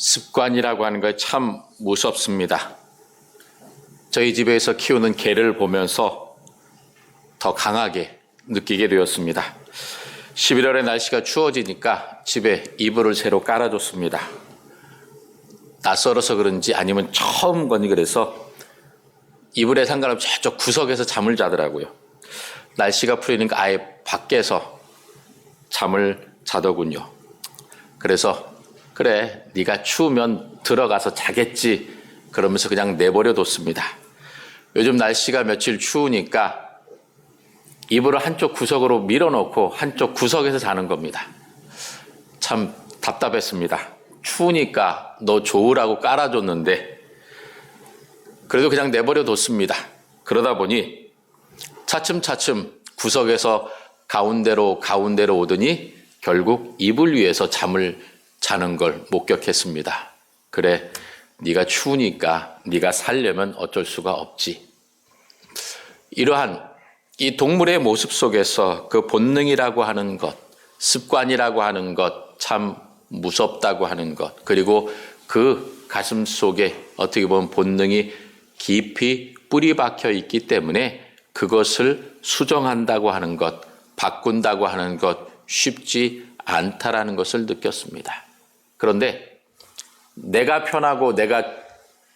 습관이라고 하는 거 참 무섭습니다. 저희 집에서 키우는 개를 보면서 더 강하게 느끼게 되었습니다. 11월에 날씨가 추워지니까 집에 이불을 새로 깔아줬습니다. 낯설어서 그런지 아니면 처음 거니 그래서 이불에 상관없이 저쪽 구석에서 잠을 자더라고요. 날씨가 풀리니까 아예 밖에서 잠을 자더군요. 그래서 그래, 네가 추우면 들어가서 자겠지 그러면서 그냥 내버려 뒀습니다. 요즘 날씨가 며칠 추우니까 이불을 한쪽 구석으로 밀어놓고 한쪽 구석에서 자는 겁니다. 참 답답했습니다. 추우니까 너 좋으라고 깔아줬는데 그래도 그냥 내버려 뒀습니다. 그러다 보니 차츰차츰 구석에서 가운데로 오더니 결국 이불 위에서 잠을 자는 걸 목격했습니다. 그래, 네가 추우니까 네가 살려면 어쩔 수가 없지. 이러한 이 동물의 모습 속에서 그 본능이라고 하는 것, 습관이라고 하는 것, 참 무섭다고 하는 것, 그리고 그 가슴 속에 어떻게 보면 본능이 깊이 뿌리 박혀 있기 때문에 그것을 수정한다고 하는 것, 바꾼다고 하는 것 쉽지 않다라는 것을 느꼈습니다. 그런데 내가 편하고 내가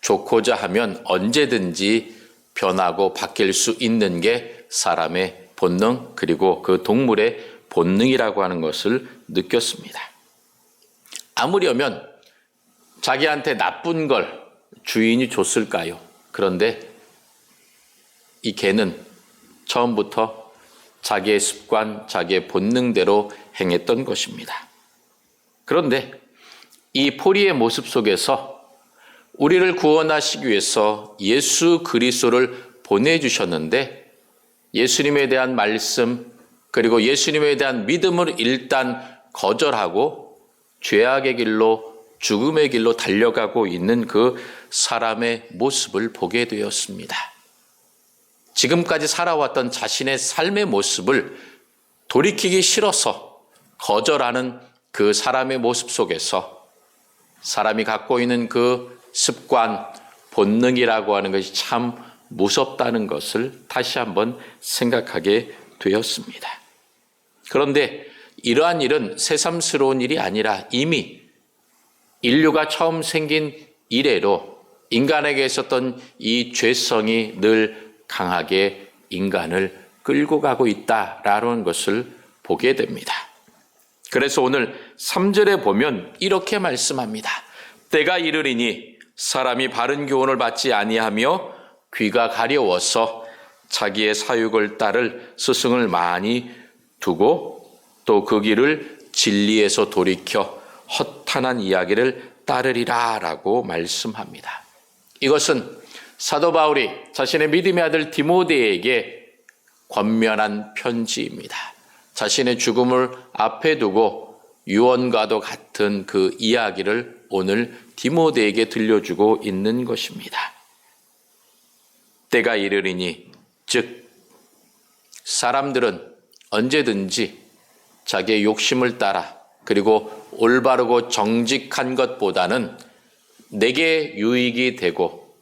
좋고자 하면 언제든지 변하고 바뀔 수 있는 게 사람의 본능, 그리고 그 동물의 본능이라고 하는 것을 느꼈습니다. 아무려면 자기한테 나쁜 걸 주인이 줬을까요? 그런데 이 개는 처음부터 자기의 습관, 자기의 본능대로 행했던 것입니다. 그런데 이 포리의 모습 속에서 우리를 구원하시기 위해서 예수 그리스도를 보내주셨는데 예수님에 대한 말씀 그리고 예수님에 대한 믿음을 일단 거절하고 죄악의 길로 죽음의 길로 달려가고 있는 그 사람의 모습을 보게 되었습니다. 지금까지 살아왔던 자신의 삶의 모습을 돌이키기 싫어서 거절하는 그 사람의 모습 속에서 사람이 갖고 있는 그 습관, 본능이라고 하는 것이 참 무섭다는 것을 다시 한번 생각하게 되었습니다. 그런데 이러한 일은 새삼스러운 일이 아니라 이미 인류가 처음 생긴 이래로 인간에게 있었던 이 죄성이 늘 강하게 인간을 끌고 가고 있다라는 것을 보게 됩니다. 그래서 오늘 3절에 보면 이렇게 말씀합니다. 때가 이르리니 사람이 바른 교훈을 받지 아니하며 귀가 가려워서 자기의 사육을 따를 스승을 많이 두고 또 그 길을 진리에서 돌이켜 허탄한 이야기를 따르리라 라고 말씀합니다. 이것은 사도 바울이 자신의 믿음의 아들 디모데에게 권면한 편지입니다. 자신의 죽음을 앞에 두고 유언과도 같은 그 이야기를 오늘 디모데에게 들려주고 있는 것입니다. 때가 이르리니 즉 사람들은 언제든지 자기의 욕심을 따라 그리고 올바르고 정직한 것보다는 내게 유익이 되고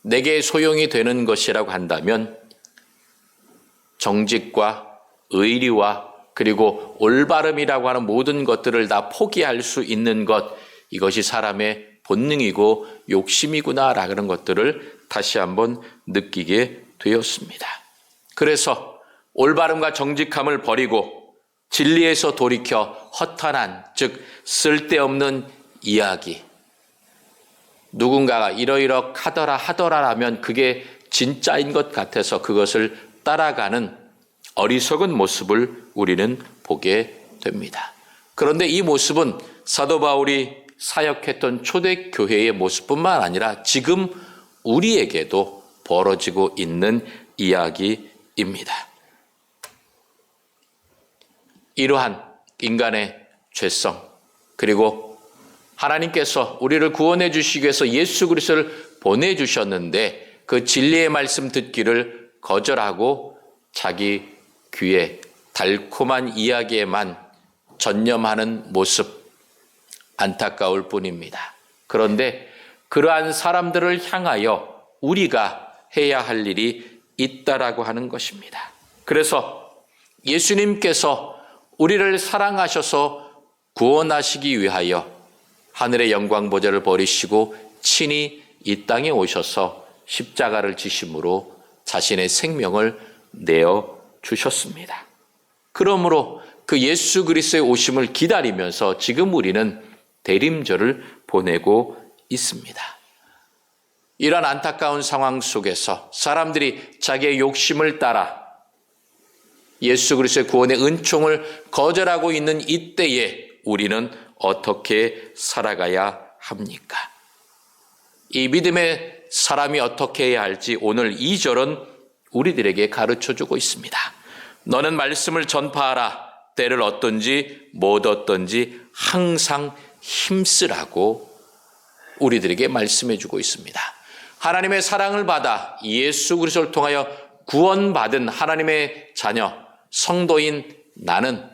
내게 소용이 되는 것이라고 한다면 정직과 의리와 그리고 올바름이라고 하는 모든 것들을 다 포기할 수 있는 것, 이것이 사람의 본능이고 욕심이구나라는 것들을 다시 한번 느끼게 되었습니다. 그래서 올바름과 정직함을 버리고 진리에서 돌이켜 허탄한, 즉 쓸데없는 이야기, 누군가가 이러하더라라면 그게 진짜인 것 같아서 그것을 따라가는 어리석은 모습을 우리는 보게 됩니다. 그런데 이 모습은 사도 바울이 사역했던 초대교회의 모습뿐만 아니라 지금 우리에게도 벌어지고 있는 이야기입니다. 이러한 인간의 죄성, 그리고 하나님께서 우리를 구원해 주시기 위해서 예수 그리스도를 보내주셨는데 그 진리의 말씀 듣기를 거절하고 자기 귀에 달콤한 이야기에만 전념하는 모습, 안타까울 뿐입니다. 그런데 그러한 사람들을 향하여 우리가 해야 할 일이 있다라고 하는 것입니다. 그래서 예수님께서 우리를 사랑하셔서 구원하시기 위하여 하늘의 영광 보좌를 버리시고 친히 이 땅에 오셔서 십자가를 지심으로 자신의 생명을 내어 주셨습니다. 그러므로 그 예수 그리스도의 오심을 기다리면서 지금 우리는 대림절을 보내고 있습니다. 이런 안타까운 상황 속에서 사람들이 자기의 욕심을 따라 예수 그리스도의 구원의 은총을 거절하고 있는 이때에 우리는 어떻게 살아가야 합니까? 이 믿음의 사람이 어떻게 해야 할지 오늘 2절은 우리들에게 가르쳐주고 있습니다. 너는 말씀을 전파하라. 때를 얻든지 못 얻든지 항상 힘쓰라고 우리들에게 말씀해주고 있습니다. 하나님의 사랑을 받아 예수 그리스도를 통하여 구원받은 하나님의 자녀, 성도인 나는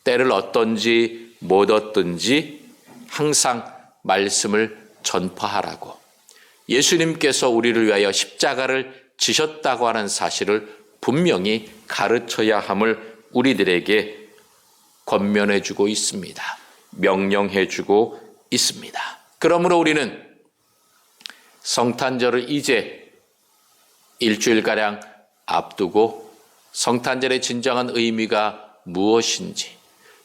때를 얻든지 못 얻든지 항상 말씀을 전파하라고 예수님께서 우리를 위하여 십자가를 지셨다고 하는 사실을 분명히 가르쳐야 함을 우리들에게 권면해주고 있습니다. 명령해주고 있습니다. 그러므로 우리는 성탄절을 이제 일주일가량 앞두고 성탄절의 진정한 의미가 무엇인지,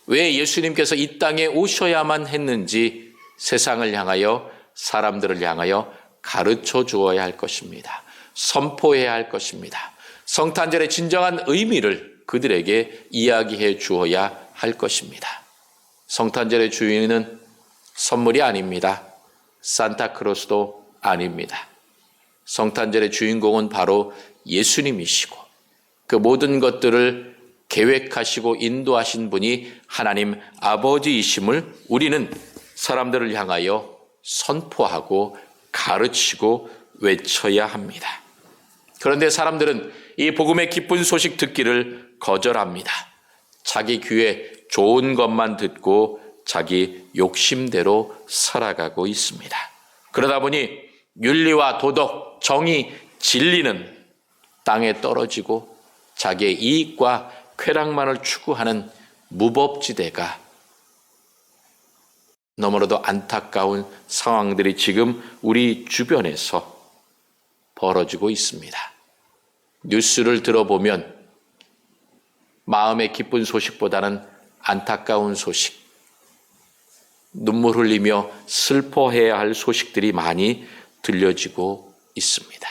왜 예수님께서 이 땅에 오셔야만 했는지 세상을 향하여 사람들을 향하여 가르쳐 주어야 할 것입니다. 선포해야 할 것입니다. 성탄절의 진정한 의미를 그들에게 이야기해 주어야 할 것입니다. 성탄절의 주인은 선물이 아닙니다. 산타크로스도 아닙니다. 성탄절의 주인공은 바로 예수님이시고 그 모든 것들을 계획하시고 인도하신 분이 하나님 아버지이심을 우리는 사람들을 향하여 선포하고 가르치고 외쳐야 합니다. 그런데 사람들은 이 복음의 기쁜 소식 듣기를 거절합니다. 자기 귀에 좋은 것만 듣고 자기 욕심대로 살아가고 있습니다. 그러다 보니 윤리와 도덕, 정의, 진리는 땅에 떨어지고 자기의 이익과 쾌락만을 추구하는 무법지대가 너무나도 안타까운 상황들이 지금 우리 주변에서 벌어지고 있습니다. 뉴스를 들어보면 마음의 기쁜 소식보다는 안타까운 소식, 눈물 흘리며 슬퍼해야 할 소식들이 많이 들려지고 있습니다.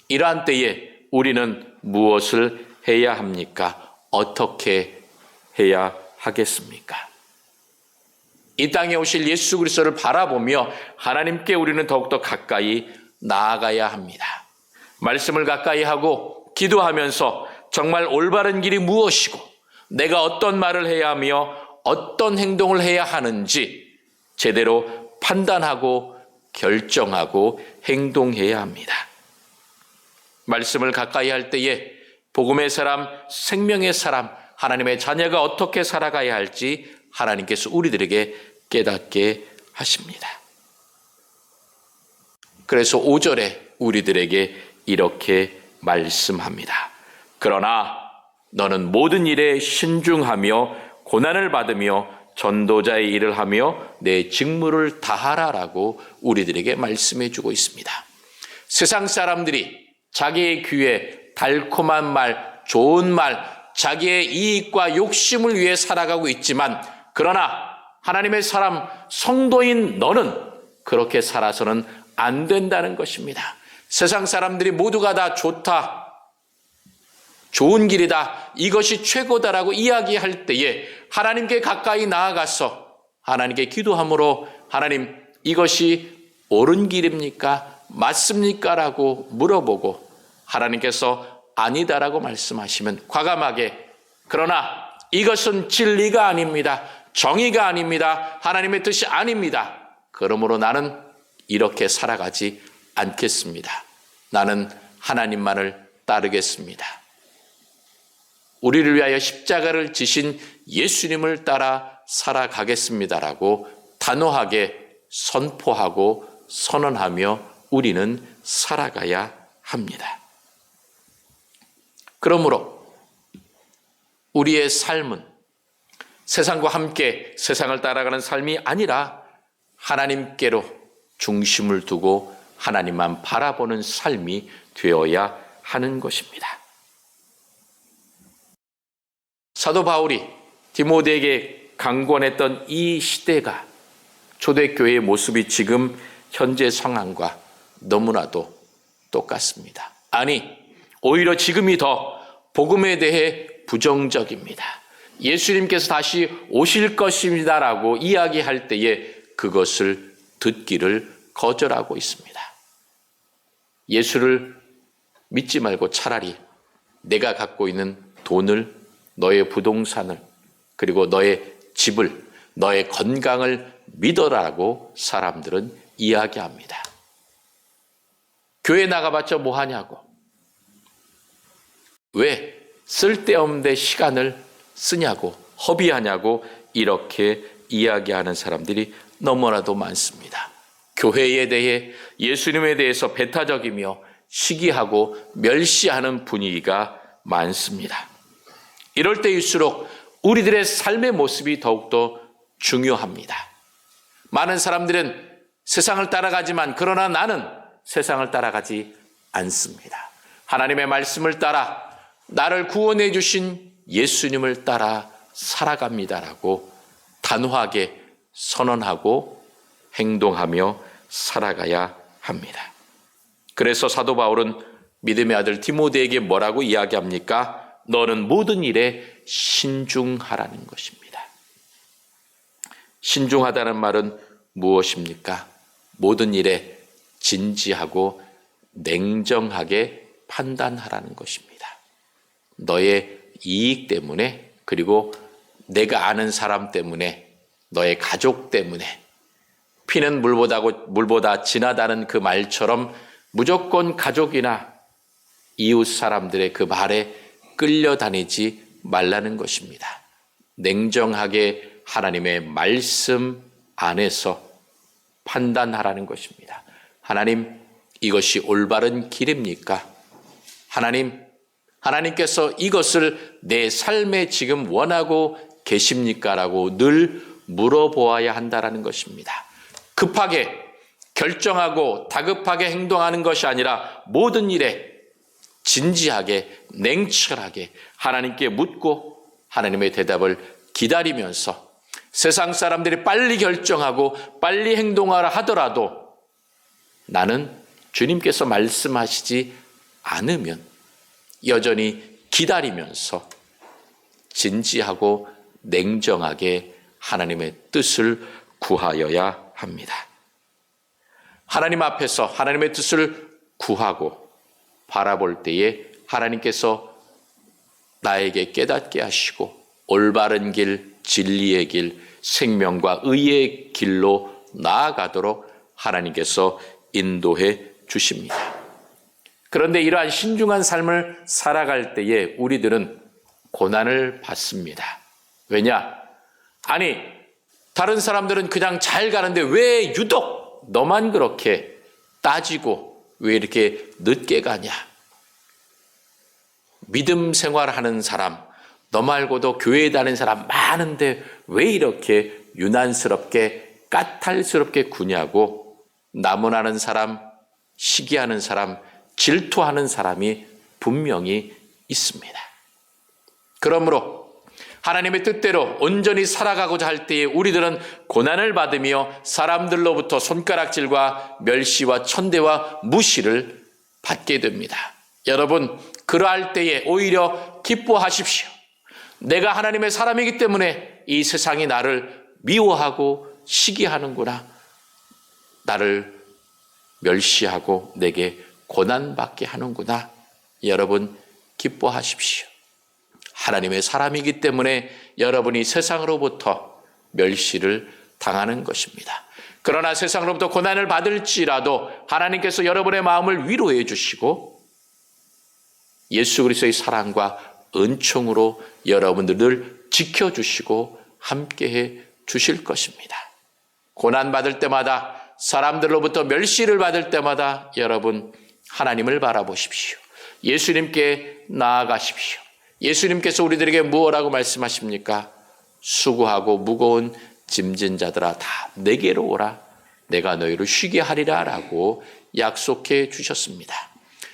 이러한 때에 우리는 무엇을 해야 합니까? 어떻게 해야 하겠습니까? 이 땅에 오실 예수 그리스도를 바라보며 하나님께 우리는 더욱더 가까이 나아가야 합니다. 말씀을 가까이 하고 기도하면서 정말 올바른 길이 무엇이고 내가 어떤 말을 해야 하며 어떤 행동을 해야 하는지 제대로 판단하고 결정하고 행동해야 합니다. 말씀을 가까이 할 때에 복음의 사람, 생명의 사람, 하나님의 자녀가 어떻게 살아가야 할지 하나님께서 우리들에게 깨닫게 하십니다. 그래서 5절에 우리들에게 이렇게 말씀합니다. 그러나 너는 모든 일에 신중하며 고난을 받으며 전도자의 일을 하며 내 직무를 다하라라고 우리들에게 말씀해 주고 있습니다. 세상 사람들이 자기의 귀에 달콤한 말, 좋은 말, 자기의 이익과 욕심을 위해 살아가고 있지만 그러나 하나님의 사람, 성도인 너는 그렇게 살아서는 안 된다는 것입니다. 세상 사람들이 모두가 다 좋다, 좋은 길이다, 이것이 최고다라고 이야기할 때에 하나님께 가까이 나아가서 하나님께 기도함으로 하나님 이것이 옳은 길입니까? 맞습니까? 라고 물어보고 하나님께서 아니다라고 말씀하시면 과감하게 그러나 이것은 진리가 아닙니다. 정의가 아닙니다. 하나님의 뜻이 아닙니다. 그러므로 나는 이렇게 살아가지 않겠습니다. 나는 하나님만을 따르겠습니다. 우리를 위하여 십자가를 지신 예수님을 따라 살아가겠습니다라고 단호하게 선포하고 선언하며 우리는 살아가야 합니다. 그러므로 우리의 삶은 세상과 함께 세상을 따라가는 삶이 아니라 하나님께로 중심을 두고 하나님만 바라보는 삶이 되어야 하는 것입니다. 사도 바울이 디모데에게 강권했던 이 시대가 초대교회의 모습이 지금 현재 상황과 너무나도 똑같습니다. 아니, 오히려 지금이 더 복음에 대해 부정적입니다. 예수님께서 다시 오실 것입니다라고 이야기할 때에 그것을 듣기를 거절하고 있습니다. 예수를 믿지 말고 차라리 내가 갖고 있는 돈을, 너의 부동산을, 그리고 너의 집을, 너의 건강을 믿어라라고 사람들은 이야기합니다. 교회 나가봤자 뭐 하냐고. 왜 쓸데없는 데 시간을 쓰냐고, 허비하냐고 이렇게 이야기하는 사람들이 너무나도 많습니다. 교회에 대해, 예수님에 대해서 배타적이며 시기하고 멸시하는 분위기가 많습니다. 이럴 때일수록 우리들의 삶의 모습이 더욱더 중요합니다. 많은 사람들은 세상을 따라가지만 그러나 나는 세상을 따라가지 않습니다. 하나님의 말씀을 따라 나를 구원해 주신 예수님을 따라 살아갑니다라고 단호하게 선언하고 행동하며 살아가야 합니다. 그래서 사도 바울은 믿음의 아들 디모데에게 뭐라고 이야기합니까? 너는 모든 일에 신중하라는 것입니다. 신중하다는 말은 무엇입니까? 모든 일에 진지하고 냉정하게 판단하라는 것입니다. 너의 이익 때문에, 그리고 내가 아는 사람 때문에, 너의 가족 때문에, 피는 물보다 진하다는 그 말처럼 무조건 가족이나 이웃 사람들의 그 말에 끌려다니지 말라는 것입니다. 냉정하게 하나님의 말씀 안에서 판단하라는 것입니다. 하나님, 이것이 올바른 길입니까? 하나님께서 이것을 내 삶에 지금 원하고 계십니까? 라고 늘 물어보아야 한다는 것입니다. 급하게 결정하고 다급하게 행동하는 것이 아니라 모든 일에 진지하게 냉철하게 하나님께 묻고 하나님의 대답을 기다리면서 세상 사람들이 빨리 결정하고 빨리 행동하라 하더라도 나는 주님께서 말씀하시지 않으면 여전히 기다리면서 진지하고 냉정하게 하나님의 뜻을 구하여야 합니다. 하나님 앞에서 하나님의 뜻을 구하고 바라볼 때에 하나님께서 나에게 깨닫게 하시고 올바른 길, 진리의 길, 생명과 의의 길로 나아가도록 하나님께서 인도해 주십니다. 그런데 이러한 신중한 삶을 살아갈 때에 우리들은 고난을 받습니다. 왜냐? 아니, 다른 사람들은 그냥 잘 가는데 왜 유독 너만 그렇게 따지고 왜 이렇게 늦게 가냐? 믿음 생활하는 사람, 너 말고도 교회에 다니는 사람 많은데 왜 이렇게 유난스럽게 까탈스럽게 구냐고 나무라는 사람, 시기하는 사람, 질투하는 사람이 분명히 있습니다. 그러므로 하나님의 뜻대로 온전히 살아가고자 할 때에 우리들은 고난을 받으며 사람들로부터 손가락질과 멸시와 천대와 무시를 받게 됩니다. 여러분, 그러할 때에 오히려 기뻐하십시오. 내가 하나님의 사람이기 때문에 이 세상이 나를 미워하고 시기하는구나. 나를 멸시하고 내게 고난받게 하는구나. 여러분, 기뻐하십시오. 하나님의 사람이기 때문에 여러분이 세상으로부터 멸시를 당하는 것입니다. 그러나 세상으로부터 고난을 받을지라도 하나님께서 여러분의 마음을 위로해 주시고 예수 그리스도의 사랑과 은총으로 여러분들을 지켜주시고 함께해 주실 것입니다. 고난받을 때마다, 사람들로부터 멸시를 받을 때마다 여러분 하나님을 바라보십시오. 예수님께 나아가십시오. 예수님께서 우리들에게 무엇라고 말씀하십니까? 수고하고 무거운 짐진 자들아 다 내게로 오라. 내가 너희를 쉬게 하리라 라고 약속해 주셨습니다.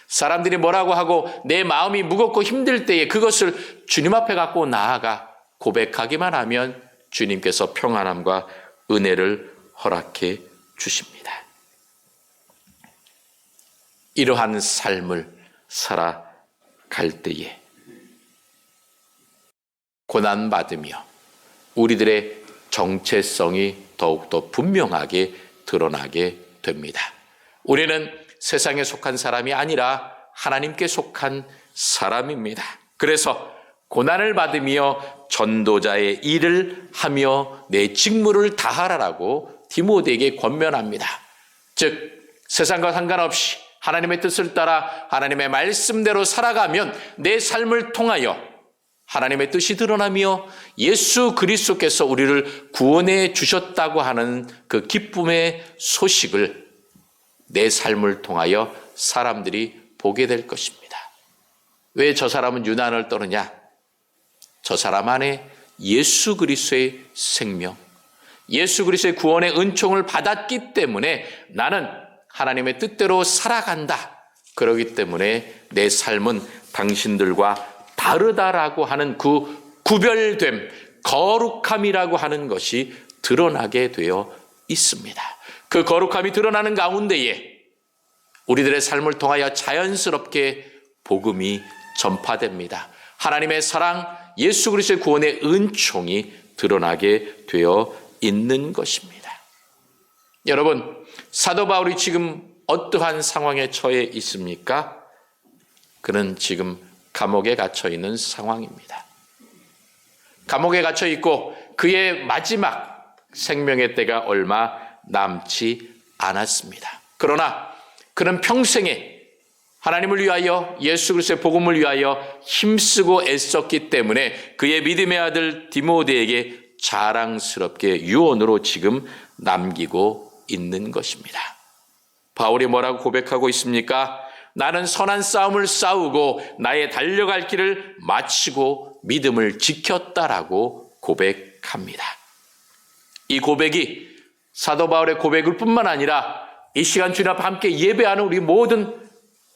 사람들이 뭐라고 하고 내 마음이 무겁고 힘들 때에 그것을 주님 앞에 갖고 나아가 고백하기만 하면 주님께서 평안함과 은혜를 허락해 주십니다. 이러한 삶을 살아갈 때에 고난받으며 우리들의 정체성이 더욱더 분명하게 드러나게 됩니다. 우리는 세상에 속한 사람이 아니라 하나님께 속한 사람입니다. 그래서 고난을 받으며 전도자의 일을 하며 내 직무를 다하라라고 디모데에게 권면합니다. 즉 세상과 상관없이 하나님의 뜻을 따라 하나님의 말씀대로 살아가면 내 삶을 통하여 하나님의 뜻이 드러나며 예수 그리스도께서 우리를 구원해 주셨다고 하는 그 기쁨의 소식을 내 삶을 통하여 사람들이 보게 될 것입니다. 왜 저 사람은 유난을 떠느냐? 저 사람 안에 예수 그리스도의 생명, 예수 그리스도의 구원의 은총을 받았기 때문에 나는 하나님의 뜻대로 살아간다. 그렇기 때문에 내 삶은 당신들과 다르다라고 하는 그 구별됨, 거룩함이라고 하는 것이 드러나게 되어 있습니다. 그 거룩함이 드러나는 가운데에 우리들의 삶을 통하여 자연스럽게 복음이 전파됩니다. 하나님의 사랑, 예수 그리스도의 구원의 은총이 드러나게 되어 있는 것입니다. 여러분, 사도 바울이 지금 어떠한 상황에 처해 있습니까? 그는 지금 감옥에 갇혀 있는 상황입니다. 감옥에 갇혀 있고 그의 마지막 생명의 때가 얼마 남지 않았습니다. 그러나 그는 평생에 하나님을 위하여 예수 그리스도의 복음을 위하여 힘쓰고 애썼기 때문에 그의 믿음의 아들 디모데에게 자랑스럽게 유언으로 지금 남기고 있는 것입니다. 바울이 뭐라고 고백하고 있습니까? 나는 선한 싸움을 싸우고 나의 달려갈 길을 마치고 믿음을 지켰다라고 고백합니다. 이 고백이 사도 바울의 고백일 뿐만 아니라 이 시간 주님 앞에 함께 예배하는 우리 모든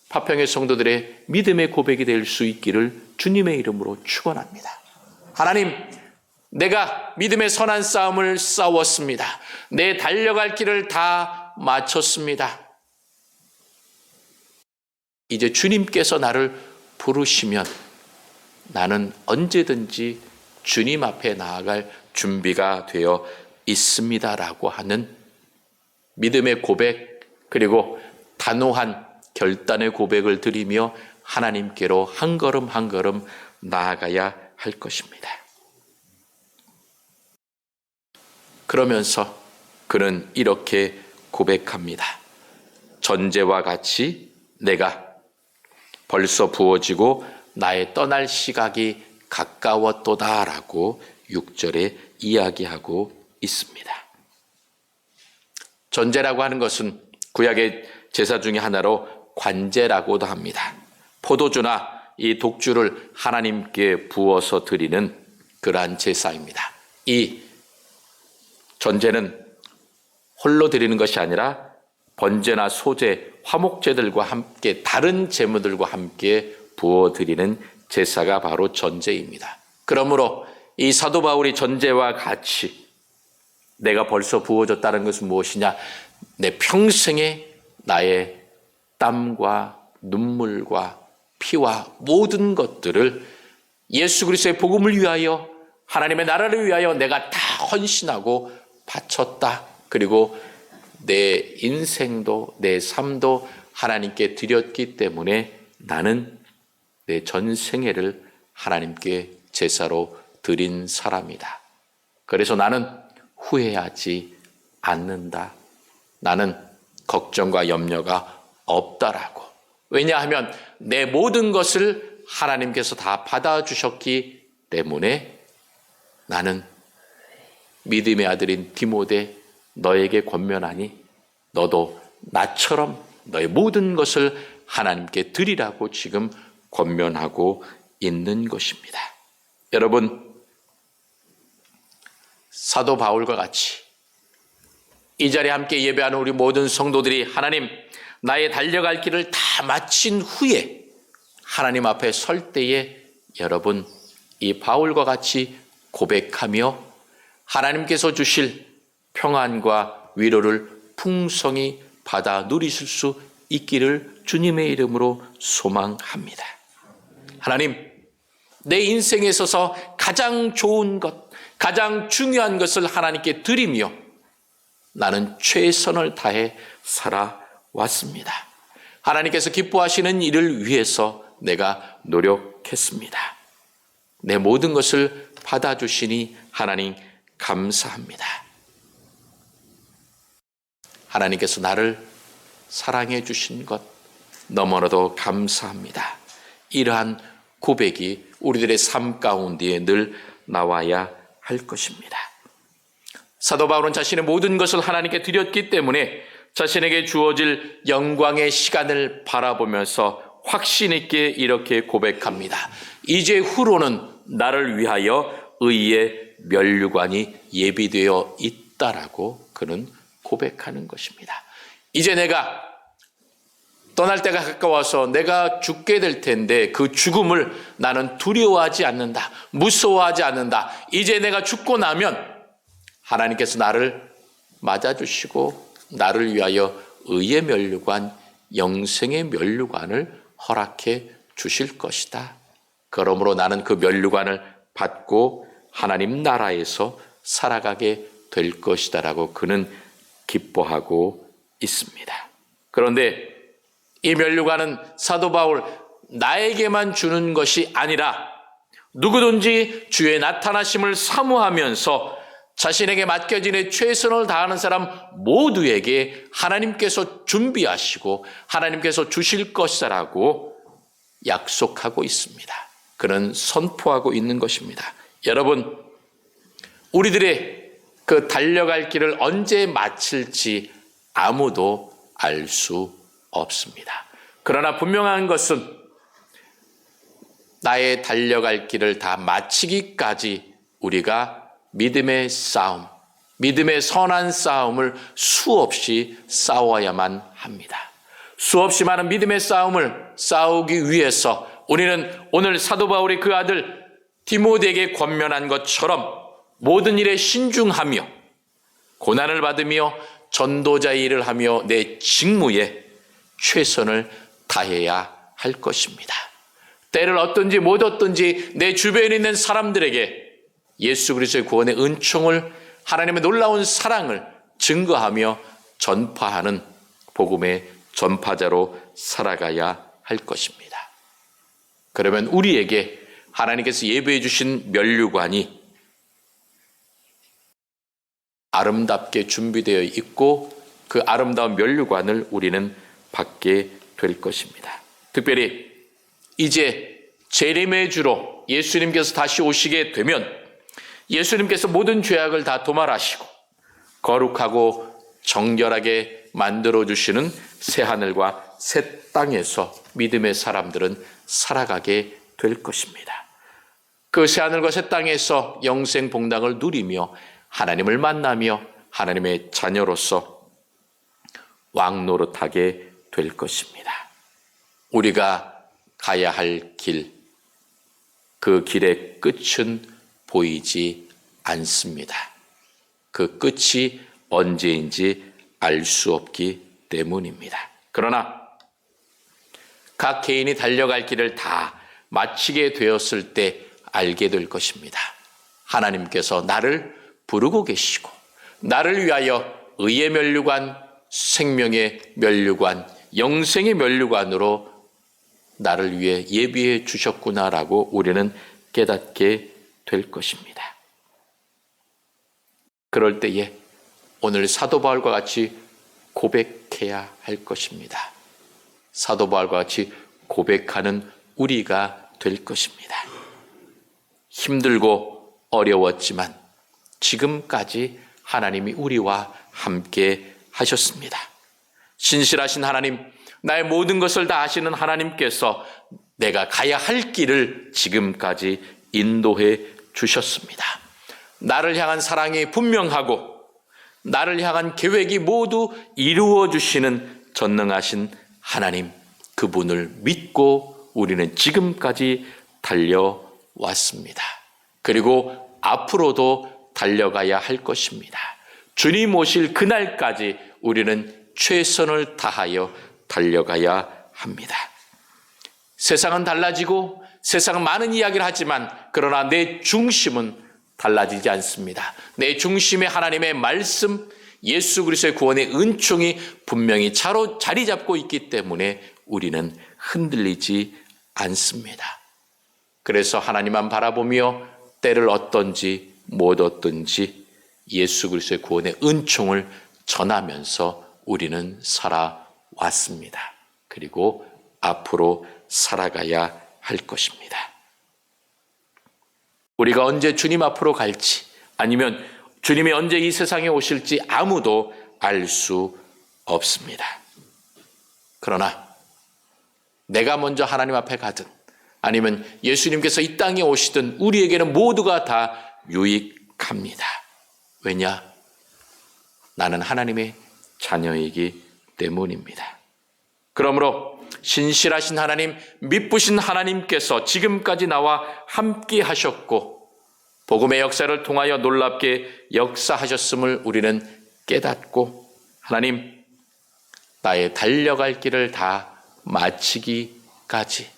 파평의 성도들의 믿음의 고백이 될 수 있기를 주님의 이름으로 축원합니다. 하나님, 내가 믿음의 선한 싸움을 싸웠습니다. 내 달려갈 길을 다 마쳤습니다. 이제 주님께서 나를 부르시면 나는 언제든지 주님 앞에 나아갈 준비가 되어 있습니다라고 하는 믿음의 고백, 그리고 단호한 결단의 고백을 드리며 하나님께로 한 걸음 한 걸음 나아가야 할 것입니다. 그러면서 그는 이렇게 고백합니다. 전제와 같이 내가 벌써 부어지고 나의 떠날 시각이 가까웠도다라고 6절에 이야기하고 있습니다. 전제라고 하는 것은 구약의 제사 중에 하나로 관제라고도 합니다. 포도주나 이 독주를 하나님께 부어서 드리는 그러한 제사입니다. 이 전제는 홀로 드리는 것이 아니라 번제나 소제, 화목제들과 함께 다른 제물들과 함께 부어드리는 제사가 바로 전제입니다. 그러므로 이 사도 바울이 전제와 같이 내가 벌써 부어졌다는 것은 무엇이냐? 내 평생에 나의 땀과 눈물과 피와 모든 것들을 예수 그리스도의 복음을 위하여 하나님의 나라를 위하여 내가 다 헌신하고 바쳤다. 그리고 내 인생도 내 삶도 하나님께 드렸기 때문에 나는 내 전생애를 하나님께 제사로 드린 사람이다. 그래서 나는 후회하지 않는다. 나는 걱정과 염려가 없다라고. 왜냐하면 내 모든 것을 하나님께서 다 받아주셨기 때문에 나는 믿음의 아들인 디모데, 너에게 권면하니 너도 나처럼 너의 모든 것을 하나님께 드리라고 지금 권면하고 있는 것입니다. 여러분, 사도 바울과 같이 이 자리에 함께 예배하는 우리 모든 성도들이 하나님, 나의 달려갈 길을 다 마친 후에 하나님 앞에 설 때에 여러분, 이 바울과 같이 고백하며 하나님께서 주실 평안과 위로를 풍성히 받아 누리실 수 있기를 주님의 이름으로 소망합니다. 하나님, 내 인생에 있어서 가장 좋은 것, 가장 중요한 것을 하나님께 드리며 나는 최선을 다해 살아왔습니다. 하나님께서 기뻐하시는 일을 위해서 내가 노력했습니다. 내 모든 것을 받아주시니 하나님 감사합니다. 하나님께서 나를 사랑해 주신 것 너무나도 감사합니다. 이러한 고백이 우리들의 삶 가운데에 늘 나와야 할 것입니다. 사도 바울은 자신의 모든 것을 하나님께 드렸기 때문에 자신에게 주어질 영광의 시간을 바라보면서 확신 있게 이렇게 고백합니다. 이제 후로는 나를 위하여 의의 면류관이 예비되어 있다라고 그는 고백하는 것입니다. 이제 내가 떠날 때가 가까워서 내가 죽게 될 텐데 그 죽음을 나는 두려워하지 않는다. 무서워하지 않는다. 이제 내가 죽고 나면 하나님께서 나를 맞아주시고 나를 위하여 의의 면류관, 영생의 면류관을 허락해 주실 것이다. 그러므로 나는 그 면류관을 받고 하나님 나라에서 살아가게 될 것이다 라고 그는 기뻐하고 있습니다. 그런데 이 면류관은 사도 바울 나에게만 주는 것이 아니라 누구든지 주의 나타나심을 사모하면서 자신에게 맡겨진 최선을 다하는 사람 모두에게 하나님께서 준비하시고 하나님께서 주실 것이라고 약속하고 있습니다. 그는 선포하고 있는 것입니다. 여러분, 우리들의 그 달려갈 길을 언제 마칠지 아무도 알 수 없습니다. 그러나 분명한 것은 나의 달려갈 길을 다 마치기까지 우리가 믿음의 싸움, 믿음의 선한 싸움을 수없이 싸워야만 합니다. 수없이 많은 믿음의 싸움을 싸우기 위해서 우리는 오늘 사도 바울의 그 아들 디모데에게 권면한 것처럼 모든 일에 신중하며 고난을 받으며 전도자의 일을 하며 내 직무에 최선을 다해야 할 것입니다. 때를 얻든지 못 얻든지 내 주변에 있는 사람들에게 예수 그리스도의 구원의 은총을, 하나님의 놀라운 사랑을 증거하며 전파하는 복음의 전파자로 살아가야 할 것입니다. 그러면 우리에게 하나님께서 예배해 주신 면류관이 아름답게 준비되어 있고 그 아름다운 면류관을 우리는 받게 될 것입니다. 특별히 이제 재림의 주로 예수님께서 다시 오시게 되면 예수님께서 모든 죄악을 다 도말하시고 거룩하고 정결하게 만들어주시는 새하늘과 새 땅에서 믿음의 사람들은 살아가게 될 것입니다. 그 새하늘과 새 땅에서 영생 복락을 누리며 하나님을 만나며 하나님의 자녀로서 왕노릇하게 될 것입니다. 우리가 가야 할 길, 그 길의 끝은 보이지 않습니다. 그 끝이 언제인지 알 수 없기 때문입니다. 그러나 각 개인이 달려갈 길을 다 마치게 되었을 때 알게 될 것입니다. 하나님께서 나를 부르고 계시고 나를 위하여 의의 면류관, 생명의 면류관, 영생의 면류관으로 나를 위해 예비해 주셨구나라고 우리는 깨닫게 될 것입니다. 그럴 때에 오늘 사도 바울과 같이 고백해야 할 것입니다. 사도 바울과 같이 고백하는 우리가 될 것입니다. 힘들고 어려웠지만 지금까지 하나님이 우리와 함께 하셨습니다. 신실하신 하나님, 나의 모든 것을 다 아시는 하나님께서 내가 가야 할 길을 지금까지 인도해 주셨습니다. 나를 향한 사랑이 분명하고 나를 향한 계획이 모두 이루어 주시는 전능하신 하나님, 그분을 믿고 우리는 지금까지 달려왔습니다. 그리고 앞으로도 달려가야 할 것입니다. 주님 오실 그날까지 우리는 최선을 다하여 달려가야 합니다. 세상은 달라지고 세상은 많은 이야기를 하지만 그러나 내 중심은 달라지지 않습니다. 내 중심에 하나님의 말씀, 예수 그리스도의 구원의 은총이 분명히 자리 잡고 있기 때문에 우리는 흔들리지 않습니다. 그래서 하나님만 바라보며 때를 얻든지 못 얻든지 예수 그리스도의 구원의 은총을 전하면서 우리는 살아왔습니다. 그리고 앞으로 살아가야 할 것입니다. 우리가 언제 주님 앞으로 갈지 아니면 주님이 언제 이 세상에 오실지 아무도 알 수 없습니다. 그러나 내가 먼저 하나님 앞에 가든 아니면 예수님께서 이 땅에 오시든 우리에게는 모두가 다 유익합니다. 왜냐? 나는 하나님의 자녀이기 때문입니다. 그러므로 신실하신 하나님, 미쁘신 하나님께서 지금까지 나와 함께 하셨고 복음의 역사를 통하여 놀랍게 역사하셨음을 우리는 깨닫고 하나님, 나의 달려갈 길을 다 마치기까지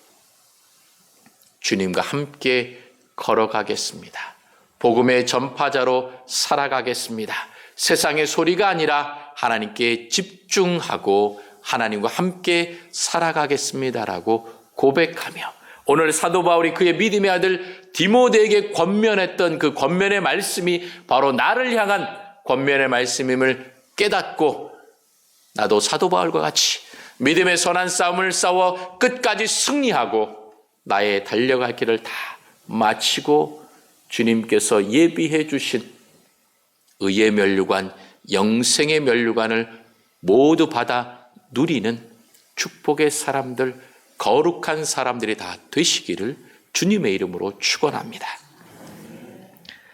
주님과 함께 걸어가겠습니다. 복음의 전파자로 살아가겠습니다. 세상의 소리가 아니라 하나님께 집중하고 하나님과 함께 살아가겠습니다라고 고백하며 오늘 사도 바울이 그의 믿음의 아들 디모데에게 권면했던 그 권면의 말씀이 바로 나를 향한 권면의 말씀임을 깨닫고 나도 사도 바울과 같이 믿음의 선한 싸움을 싸워 끝까지 승리하고 나의 달려갈 길을 다 마치고 주님께서 예비해 주신 의의 면류관, 영생의 면류관을 모두 받아 누리는 축복의 사람들, 거룩한 사람들이 다 되시기를 주님의 이름으로 축원합니다.